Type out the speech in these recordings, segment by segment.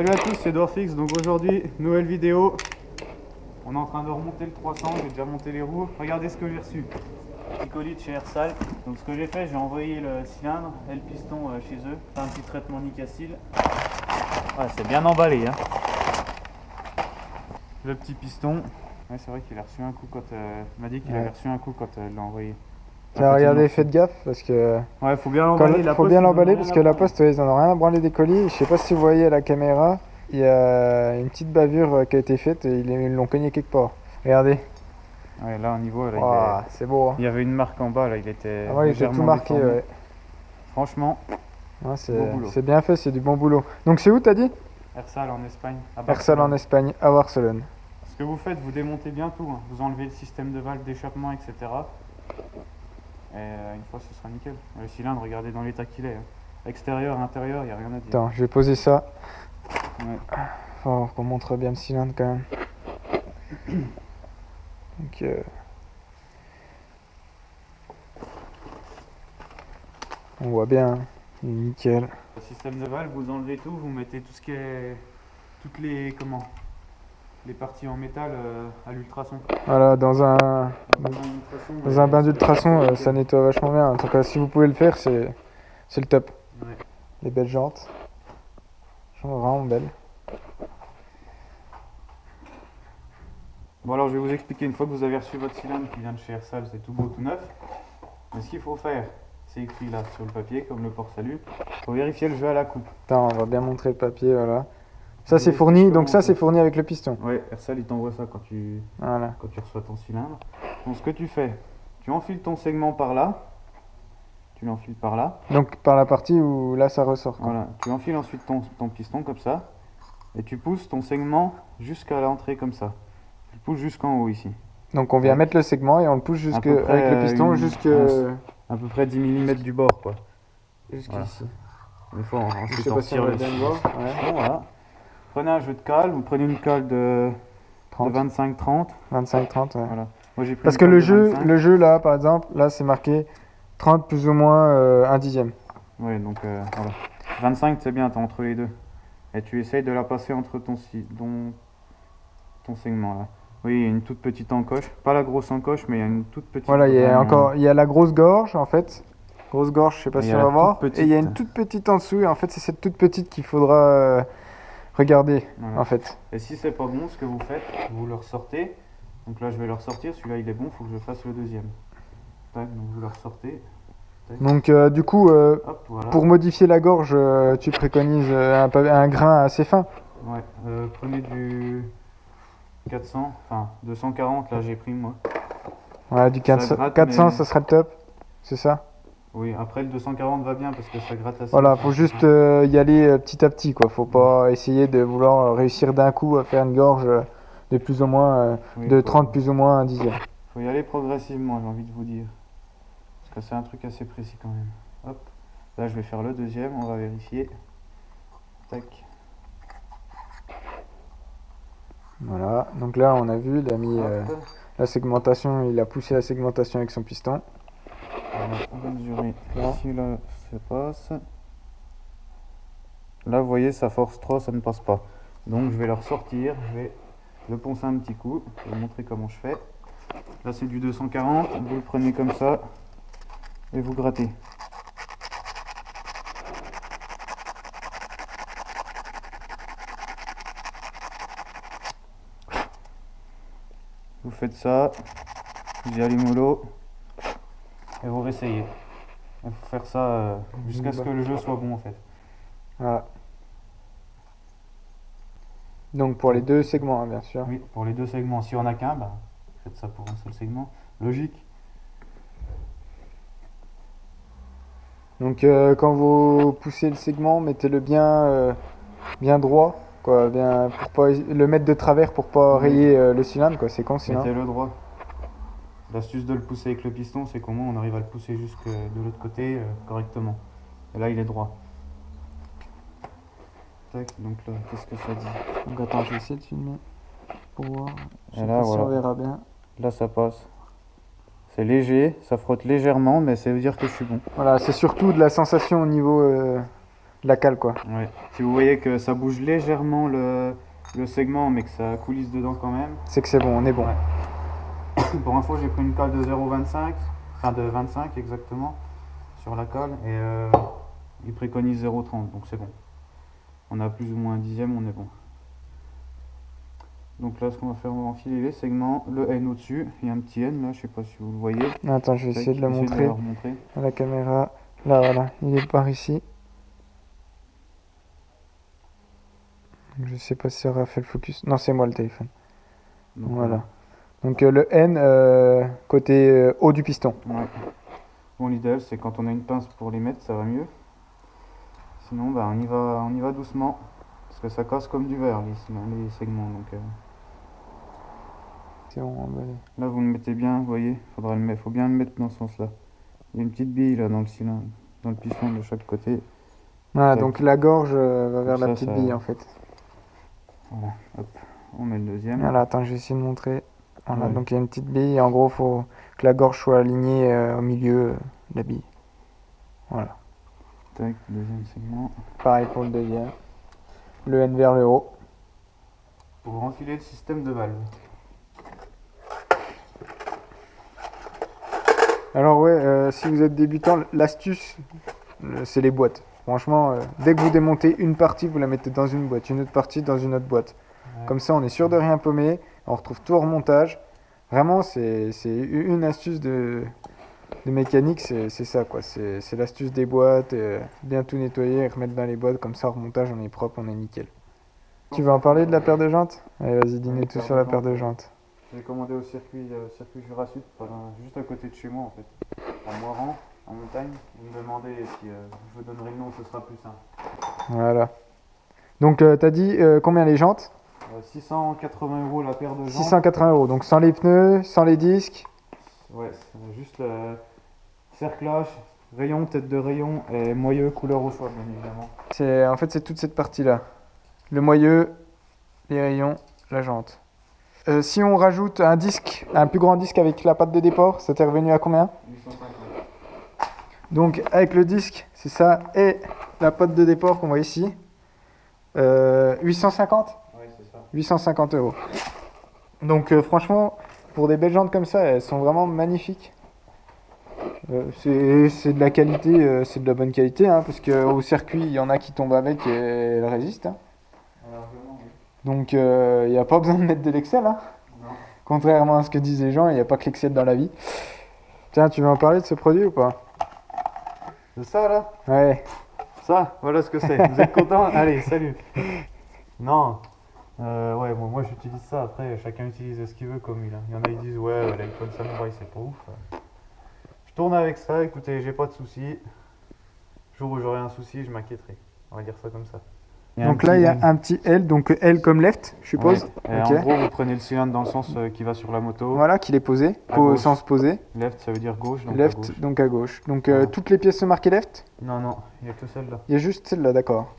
Salut à tous, c'est Dorfix. Donc aujourd'hui, nouvelle vidéo. On est en train de remonter le 300, j'ai déjà monté les roues. Regardez ce que j'ai reçu. Petit colis de chez Ersal. Donc ce que j'ai fait, j'ai envoyé le cylindre et le piston chez eux. Fait un petit traitement Nicacil. Ouais, c'est bien emballé. Hein. Le petit piston. Ouais, c'est vrai qu'il a reçu un coup quand... il m'a dit qu'il avait reçu un coup quand il l'a envoyé. Tiens, regardez, faites gaffe parce que. Ouais, faut bien l'emballer. Faut bien l'emballer parce que la poste, ils en ont rien à branler des colis. Je sais pas si vous voyez à la caméra, il y a une petite bavure qui a été faite et ils l'ont cogné quelque part. Regardez. Ouais, là au niveau, là, Wow, c'est beau. Hein. Il y avait une marque en bas, là, il était. Ah ouais, il était tout marqué. Ouais. Franchement, ouais, c'est bien fait, c'est du bon boulot. Donc c'est où t'as dit? Ersal en Espagne. Ersal en Espagne, à Barcelone. Ce que vous faites, vous démontez bien tout. Hein. Vous enlevez le système de valve d'échappement, etc. Et une fois, ce sera nickel. Le cylindre, regardez dans l'état qu'il est. Hein. Extérieur, intérieur, il n'y a rien à dire. Attends, je vais poser ça. Ouais. Oh, qu'on montre bien le cylindre quand même. Donc, on voit bien, nickel. Le système de valve, vous enlevez tout, vous mettez tout ce qui est... toutes les... comment? Les parties en métal à l'ultrason. Voilà, dans un bain d'ultrason, ça nettoie vachement bien. En tout cas, si vous pouvez le faire, c'est le top. Ouais. Les belles jantes. Elles sont vraiment belles. Bon, alors je vais vous expliquer. Une fois que vous avez reçu votre cylindre qui vient de chez Ersal, c'est tout beau, tout neuf. Mais ce qu'il faut faire, c'est écrit là sur le papier, comme le port-salut. Il faut vérifier le jeu à la coupe. Attends, on va bien montrer le papier, voilà. Ça c'est fourni, donc ça c'est fourni avec le piston. Ouais, Ersal il t'envoie ça quand tu reçois ton cylindre. Donc ce que tu fais, tu enfiles ton segment par là. Tu l'enfiles par là. Donc par la partie où là ça ressort. Quoi. Voilà, tu enfiles ensuite ton piston comme ça. Et tu pousses ton segment jusqu'à l'entrée comme ça. Tu le pousses jusqu'en haut ici. Donc on vient mettre le segment et on le pousse avec le piston jusque... à peu près 10 mm du bord quoi. Jusqu'ici. Une fois ensuite on tire le bord. Ouais. Voilà. Prenez un jeu de cale, vous prenez une cale de 25-30. 25-30, ouais. Voilà. Moi, j'ai pris parce que le jeu là, par exemple, là c'est marqué 30 plus ou moins 1 dixième. Ouais, donc voilà. 25 c'est bien, t'es entre les deux. Et tu essayes de la passer entre ton segment là. Oui, il y a une toute petite encoche. Pas la grosse encoche, mais il y a une toute petite... Voilà, il y a la grosse gorge en fait. Grosse gorge, je sais pas si on va voir. Et il y a une toute petite en dessous, et en fait c'est cette toute petite qu'il faudra regarder en fait. Et si c'est pas bon, ce que vous faites, vous le ressortez. Donc là je vais le ressortir, celui-là il est bon, il faut que je fasse le deuxième. Tac, donc vous le ressortez. Tac. Donc du coup, hop, voilà. Pour modifier la gorge, tu préconises un grain assez fin. Ouais, prenez du 400, enfin 240 là j'ai pris moi. Ouais, du 400, ça sera le top, c'est ça? Oui, après le 240 va bien parce que ça gratte assez. Voilà, faut juste y aller petit à petit quoi. Faut pas essayer de vouloir réussir d'un coup à faire une gorge de plus ou moins de 30 plus ou moins 1 dixième. Faut y aller progressivement, j'ai envie de vous dire. Parce que c'est un truc assez précis quand même. Hop. Là je vais faire le deuxième, on va vérifier. Tac. Voilà, donc là on a vu, il a mis la segmentation, il a poussé la segmentation avec son piston. On va mesurer ici, là, ça passe. Là, vous voyez, ça force trop, ça ne passe pas. Donc, je vais le ressortir, je vais le poncer un petit coup. Je vais vous montrer comment je fais. Là, c'est du 240. Vous le prenez comme ça et vous grattez. Vous faites ça, vous y allez mollo. Et vous réessayez. Il faut faire ça jusqu'à ce que le jeu soit bon en fait. Voilà. Donc pour les deux segments, hein, bien sûr. Oui, pour les deux segments. Si on n'a qu'un, bah, faites ça pour un seul segment. Logique. Donc quand vous poussez le segment, mettez-le bien, bien droit, quoi, bien, pour pas le mettre de travers pour pas rayer le cylindre, quoi. C'est con sinon. Mettez-le droit. L'astuce de le pousser avec le piston, c'est comment on arrive à le pousser jusque de l'autre côté correctement. Et là, il est droit. Tac, donc là, qu'est-ce que ça dit? Donc attends, je vais essayer de filmer pour voir. Et là, voilà. On verra bien. Là, ça passe. C'est léger, ça frotte légèrement, mais ça veut dire que je suis bon. Voilà, c'est surtout de la sensation au niveau de la cale, quoi. Ouais. Si vous voyez que ça bouge légèrement le segment, mais que ça coulisse dedans quand même. C'est que c'est bon, on est bon. Ouais. Pour info, j'ai pris une cale de 0,25, enfin de 25 exactement, sur la cale, et il préconise 0,30, donc c'est bon. On a plus ou moins un dixième, on est bon. Donc là, ce qu'on va faire, on va enfiler les segments, le N au-dessus, il y a un petit N là, je sais pas si vous le voyez. Attends, je vais essayer de le montrer montrer. à la caméra. Là, voilà, il est par ici. Je sais pas si ça aura fait le focus. Non, c'est moi le téléphone. Donc, voilà. Donc le N côté haut du piston. Ouais. Bon, l'idéal c'est quand on a une pince pour les mettre, ça va mieux. Sinon, bah, on y va doucement, parce que ça casse comme du verre les segments. Donc, C'est bon, là, vous le mettez bien, vous voyez, faut bien le mettre dans ce sens-là. Il y a une petite bille là dans le cylindre, dans le piston de chaque côté. voilà, Tac. donc la gorge va vers ça, la petite bille en fait. Voilà, hop, on met le deuxième. Voilà, attends, je vais essayer de montrer. Voilà, Ouais. donc il y a une petite bille et en gros, il faut que la gorge soit alignée au milieu de la bille. Voilà. Tac, deuxième segment. Pareil pour le deuxième. Le N vers le haut. Pour enfiler le système de valve. Alors ouais, si vous êtes débutant, l'astuce, c'est les boîtes. Franchement, dès que vous démontez une partie, vous la mettez dans une boîte, une autre partie dans une autre boîte. Ouais. Comme ça, on est sûr de rien paumer, on retrouve tout au remontage. Vraiment, c'est une astuce de mécanique, c'est ça quoi. C'est l'astuce des boîtes, bien tout nettoyer, remettre dans les boîtes, comme ça, au remontage, on est propre, on est nickel. Tu veux en parler de la paire de jantes? Allez, vas-y, dis-nous tout sur la paire de jantes. J'ai commandé au circuit Jurassud, juste à côté de chez moi en fait, à Moiran, en montagne. Vous me demandez si je vous donnerai le nom, ce sera plus simple. Voilà. Donc, t'as dit combien les jantes? 680 € la paire de jantes. 680 €, donc sans les pneus, sans les disques. Ouais, juste cerclage, rayon, tête de rayon et moyeu couleur au choix bien évidemment. En fait, c'est toute cette partie-là. Le moyeu, les rayons, la jante. Si on rajoute un disque, un plus grand disque avec la patte de déport, ça t'est revenu à combien? 850. Donc avec le disque, c'est ça, et la patte de déport qu'on voit ici, 850? Ouais, c'est ça. 850 €. Donc franchement, pour des belles jantes comme ça, elles sont vraiment magnifiques. C'est de la qualité, c'est de la bonne qualité, hein, parce qu'au circuit, il y en a qui tombent avec et elles résistent. Hein. Largement, oui. Donc il n'y a pas besoin de mettre de l'Excel. Hein. Non. Contrairement à ce que disent les gens, il n'y a pas que l'Excel dans la vie. Tiens, tu veux en parler de ce produit ou pas? C'est ça là? Ouais. Ça, voilà ce que c'est. Vous êtes content? Allez, salut. Non. Ouais, moi j'utilise ça. Après, chacun utilise ce qu'il veut comme il a. Il y en a qui disent ouais, l'iPhone Samurai c'est pas ouf. Je tourne avec ça. Écoutez, j'ai pas de soucis. Le jour où j'aurai un souci, je m'inquiéterai. On va dire ça comme ça. Donc là, il y a un petit L, donc L comme left, je suppose. Ouais. Ok. En gros, vous prenez le cylindre dans le sens qui va sur la moto. Voilà, qu'il est posé, À gauche. sens posé. Left, ça veut dire gauche. Donc Left, à gauche. donc à gauche. Donc Voilà. toutes les pièces sont marquées left. Non, il y a que celle-là. Il y a juste celle-là, d'accord.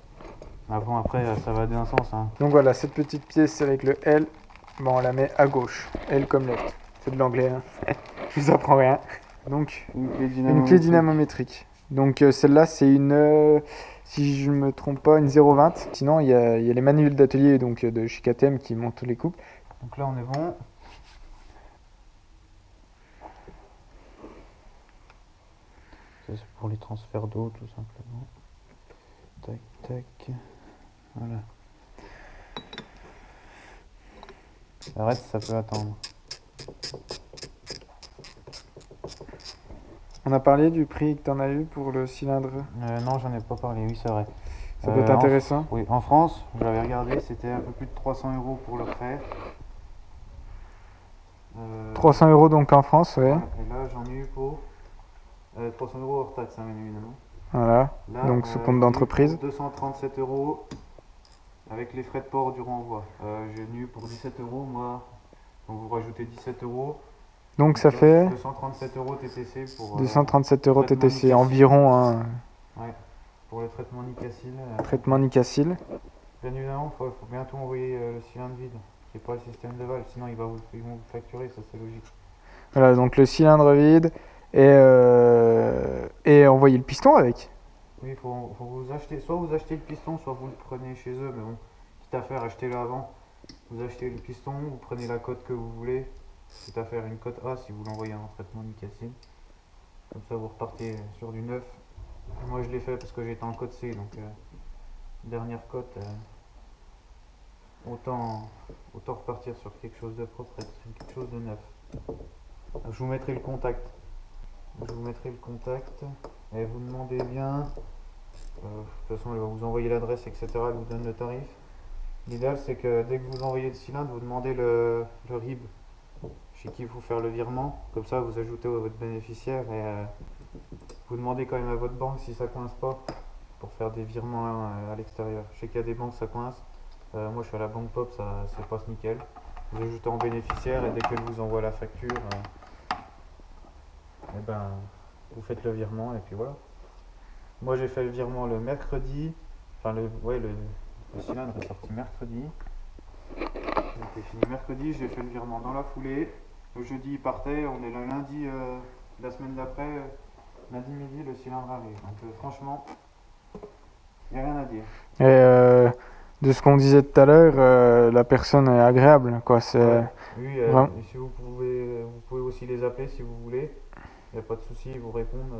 Bon, après, ça va d'un sens. Hein. Donc voilà, cette petite pièce avec le L, bon, on la met à gauche. L comme left. C'est de l'anglais, hein. Je vous apprends rien. Donc, une clé dynamométrique. Donc celle-là, c'est une, si je ne me trompe pas, une 0,20. Sinon, il y a les manuels d'atelier donc de chez KTM qui montrent les coupes. Donc là, on est bon. Ça, c'est pour les transferts d'eau, tout simplement. Tac, tac. Voilà. Arrête, ça peut attendre. On a parlé du prix que tu en as eu pour le cylindre. Non, j'en ai pas parlé, oui, c'est vrai. Ça peut être intéressant. Oui, en France, j'avais regardé, c'était un peu plus de 300 € pour le refaire. 300 € donc en France, ouais. Et là, j'en ai eu pour 300 € hors taxe, hein, bien évidemment. Voilà. Là, Donc sous compte j'ai eu d'entreprise. pour 237 € avec les frais de port du renvoi. J'ai eu pour 17 € moi. Donc vous rajoutez 17 €. Donc ça fait 237 € TTC pour 237 € traitement TTC Nicacil. environ, hein, Ouais, pour le traitement Nicacil. traitement Nicacil. Bien évidemment, faut bientôt envoyer le cylindre vide, qui n'est pas le système de valve, sinon ils vont vous facturer, ça c'est logique. Voilà, donc le cylindre vide et envoyer le piston avec. Oui, faut vous acheter, soit vous achetez le piston, soit vous le prenez chez eux, mais bon, quitte à faire, achetez-le avant. Vous achetez le piston, vous prenez la cote que vous voulez, quitte à faire une cote A si vous l'envoyez en traitement Nicassine. Comme ça, vous repartez sur du neuf. Moi, je l'ai fait parce que j'étais en cote C, donc dernière cote, autant repartir sur quelque chose de propre et sur quelque chose de neuf. Je vous mettrai le contact. Et vous demandez bien. De toute façon, elle va vous envoyer l'adresse, etc. Elle vous donne le tarif. L'idéal, c'est que dès que vous envoyez le cylindre, vous demandez le RIB chez qui il faut faire le virement. Comme ça, vous ajoutez votre bénéficiaire et vous demandez quand même à votre banque si ça coince pas pour faire des virements à l'extérieur. Je sais qu'il y a des banques ça coince. Moi, je suis à la banque Pop, ça passe nickel. Vous ajoutez en bénéficiaire et dès qu'elle vous envoie la facture, et ben, vous faites le virement et puis voilà. Moi, j'ai fait le virement le mercredi. Enfin, le cylindre est sorti mercredi. C'était fini mercredi, j'ai fait le virement dans la foulée. Le jeudi, il partait. On est le lundi, la semaine d'après, lundi midi, le cylindre arrive. Donc, franchement, il n'y a rien à dire. Et de ce qu'on disait tout à l'heure, la personne est agréable, quoi. Ouais. Oui, et si vous pouvez aussi les appeler si vous voulez. Il n'y a pas de souci, ils vous répondent.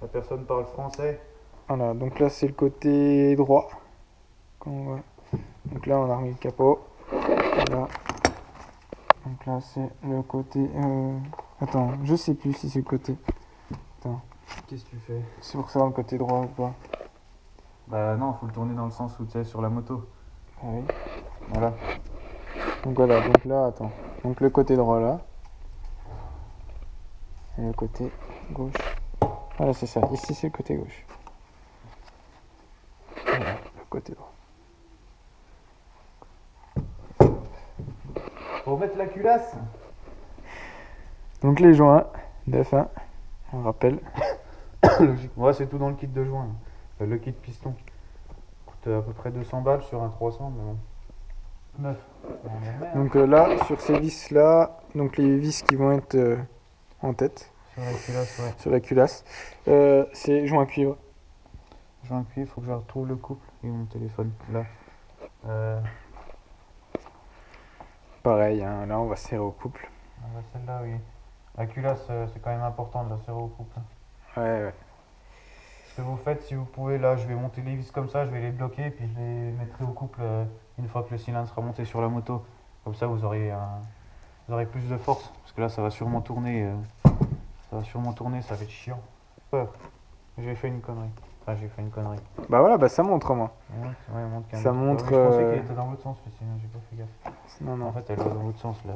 La personne parle français. Voilà, donc là c'est le côté droit. Donc là on a remis le capot. Voilà. Donc là c'est le côté. Attends, je sais plus si c'est le côté. Attends. Qu'est-ce que tu fais? C'est pour savoir le côté droit ou pas. Bah non, faut le tourner dans le sens où tu es sur la moto. Ah oui. Voilà. Donc voilà, donc là, attends. Donc le côté droit là. Et le côté gauche. Voilà, c'est ça. Ici c'est le côté gauche. Voilà, le côté droit. Pour mettre la culasse. Donc les joints de fin, on rappelle. Ouais, c'est tout dans le kit de joint. Le kit piston. Coûte à peu près 200 balles sur un 300, mais bon. Neuf. Donc là, sur ces vis là, donc les vis qui vont être en tête. Sur la culasse, ouais. Sur la culasse. C'est joint cuivre. Joint cuivre, il faut que je retrouve le couple et mon téléphone. Là. Pareil, hein, là on va serrer au couple. Celle-là, oui. La culasse, c'est quand même important de la serrer au couple. Ouais. Ce que vous faites, si vous pouvez, là, je vais monter les vis comme ça, je vais les bloquer, puis je les mettrai au couple une fois que le cylindre sera monté sur la moto. Comme ça, vous aurez plus de force, parce que là, ça va sûrement tourner. Ça va être chiant. J'ai fait une connerie. Enfin, j'ai fait une connerie. Bah voilà, bah ça montre au moins. Ouais, montre Ça montre. Je pensais qu'elle était dans l'autre sens, mais sinon, j'ai pas fait gaffe. Non. En fait, elle est dans l'autre sens, là.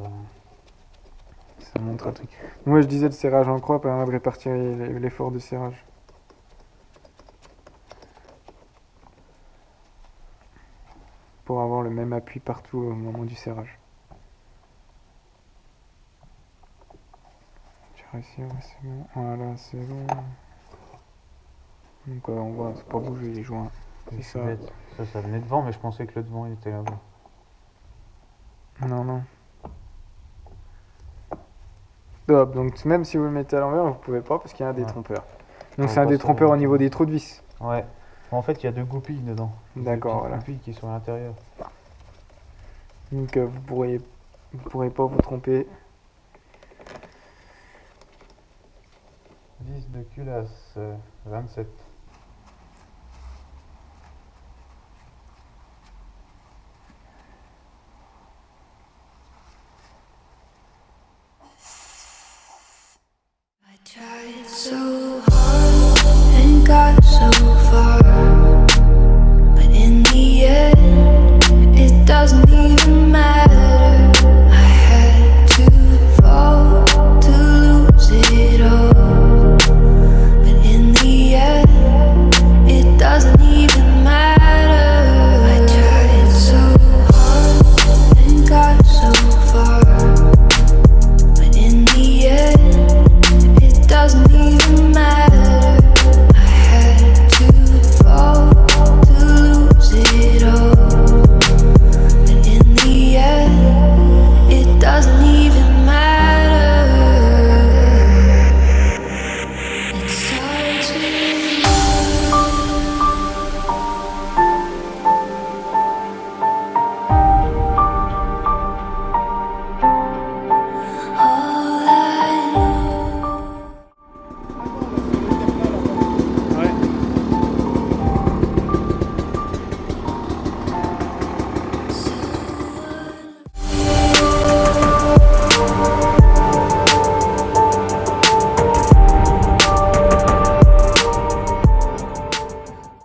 Ça montre un truc. Moi, je disais le serrage en croix permet de répartir l'effort de serrage. Pour avoir le même appui partout au moment du serrage. J'ai réussi, ouais, c'est bon. Voilà, c'est bon. Donc on voit, c'est pas bouger les joints. C'est ça. Ça venait devant, mais je pensais que le devant il était là-bas. Non. Hop, donc même si vous le mettez à l'envers, vous pouvez pas parce qu'il y a un détrompeur. Donc c'est un détrompeur au niveau des trous de vis. Ouais. En fait, il y a deux goupilles dedans. D'accord, voilà. Deux goupilles qui sont à l'intérieur. Donc vous pourrez pas vous tromper. Vis de culasse 27. I tried so hard and got so far, but in the end, it doesn't even